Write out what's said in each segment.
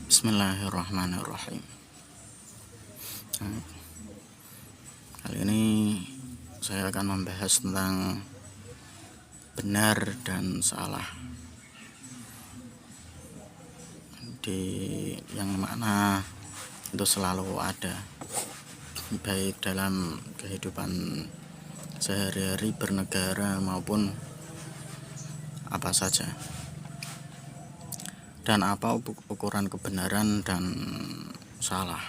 Bismillahirrahmanirrahim. Kali ini saya akan membahas tentang benar dan salah, yang mana itu selalu ada, baik dalam kehidupan sehari-hari bernegara maupun apa saja. Dan apa ukuran kebenaran dan salah?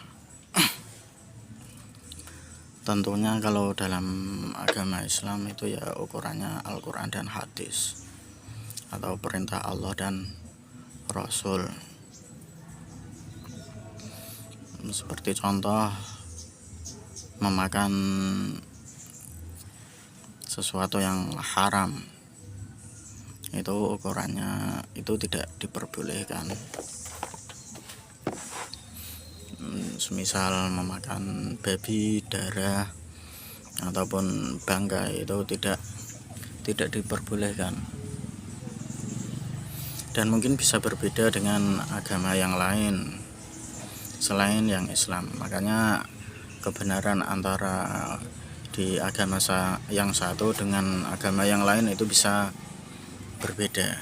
Tentunya kalau dalam agama Islam itu ya ukurannya Al-Quran dan hadis, atau perintah Allah dan Rasul. Seperti contoh, memakan sesuatu yang haram, itu ukurannya itu tidak diperbolehkan. Semisal memakan babi, darah ataupun bangkai, itu tidak diperbolehkan. Dan mungkin bisa berbeda dengan agama yang lain selain yang Islam. Makanya kebenaran antara di agama yang satu dengan agama yang lain itu bisa berbeda.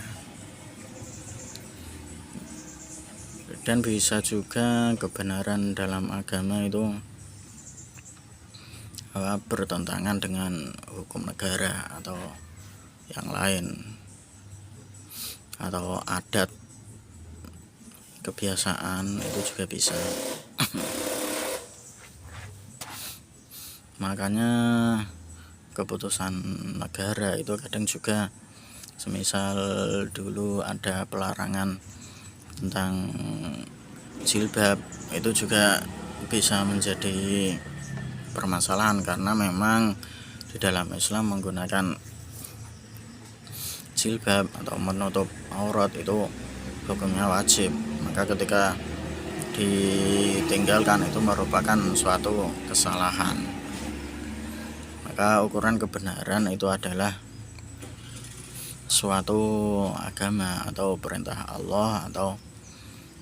Dan bisa juga kebenaran dalam agama itu bertentangan dengan hukum negara atau yang lain, atau adat kebiasaan, itu juga bisa. Makanya keputusan negara itu kadang juga, semisal dulu ada pelarangan tentang jilbab, itu juga bisa menjadi permasalahan karena memang di dalam Islam menggunakan jilbab atau menutup aurat itu hukumnya wajib. Maka ketika ditinggalkan itu merupakan suatu kesalahan. Maka ukuran kebenaran itu adalah suatu agama atau perintah Allah atau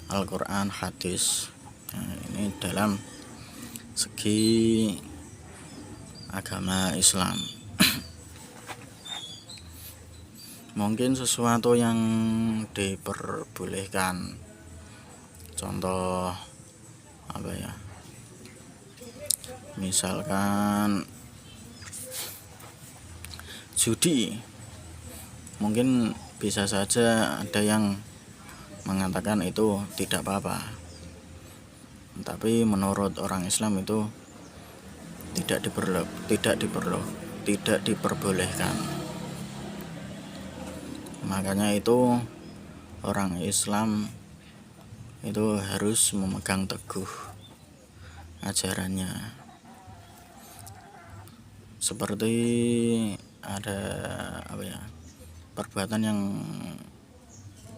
Al-Quran, hadis. Ini dalam segi agama Islam. Mungkin sesuatu yang diperbolehkan, contoh apa ya, misalkan judi, mungkin bisa saja ada yang mengatakan itu tidak apa-apa, tapi menurut orang Islam itu tidak diperbolehkan. Makanya itu orang Islam itu harus memegang teguh ajarannya. Seperti ada perbuatan yang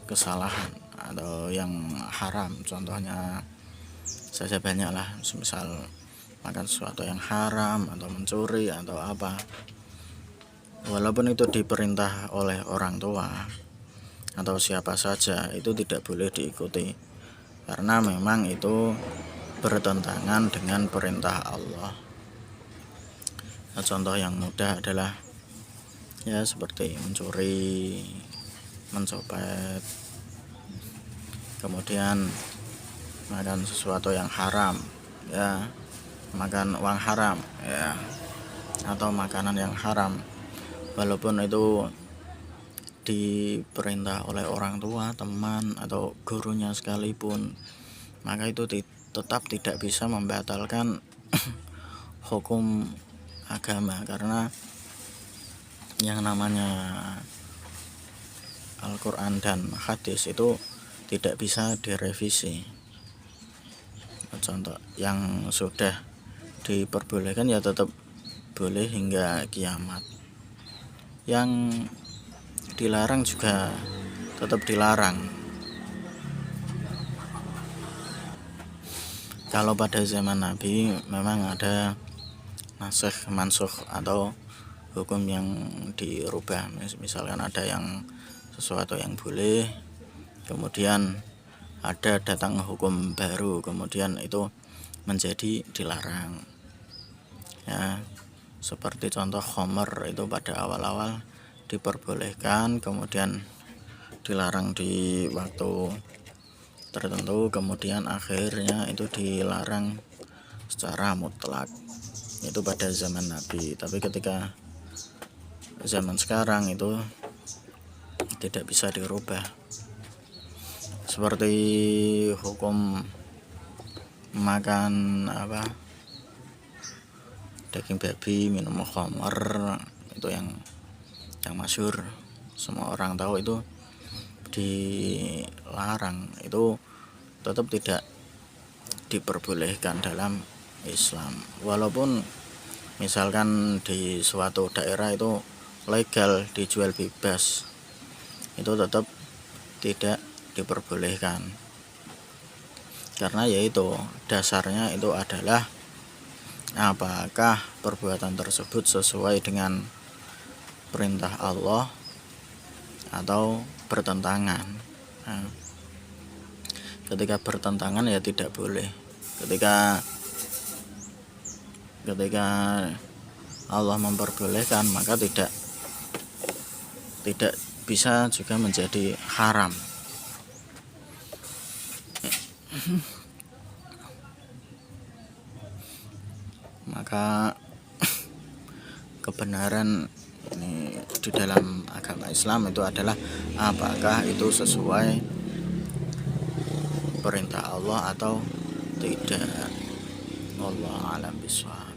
kesalahan atau yang haram, contohnya saja banyak lah, misal makan sesuatu yang haram atau mencuri atau apa. Walaupun itu diperintah oleh orang tua atau siapa saja, itu tidak boleh diikuti karena memang itu bertentangan dengan perintah Allah. Contoh yang mudah adalah ya seperti mencuri, mencopet, kemudian makan sesuatu yang haram, ya, makan uang haram, ya, atau makanan yang haram, walaupun itu diperintah oleh orang tua, teman, atau gurunya sekalipun, maka itu tetap tidak bisa membatalkan hukum agama, karena yang namanya Al-Quran dan hadis itu tidak bisa direvisi. Contoh yang sudah diperbolehkan ya tetap boleh hingga kiamat, yang dilarang juga tetap dilarang. Kalau pada zaman Nabi memang ada nasikh mansukh atau hukum yang dirubah. Misalkan ada yang sesuatu yang boleh, kemudian ada datang hukum baru kemudian itu menjadi dilarang ya, seperti contoh khamr itu pada awal-awal diperbolehkan kemudian dilarang di waktu tertentu, kemudian akhirnya itu dilarang secara mutlak itu pada zaman Nabi. Tapi ketika zaman sekarang itu tidak bisa dirubah, seperti hukum makan daging babi, minum khamr, itu yang masyhur semua orang tahu, itu dilarang, itu tetap tidak diperbolehkan dalam Islam. Walaupun misalkan di suatu daerah itu legal dijual bebas, itu tetap tidak diperbolehkan, karena yaitu dasarnya itu adalah apakah perbuatan tersebut sesuai dengan perintah Allah atau bertentangan. Nah, ketika bertentangan ya tidak boleh. Ketika Allah memperbolehkan maka tidak bisa juga menjadi haram. Maka kebenaran ini di dalam agama Islam itu adalah apakah itu sesuai perintah Allah atau tidak. Wallahu a'lam bishawab.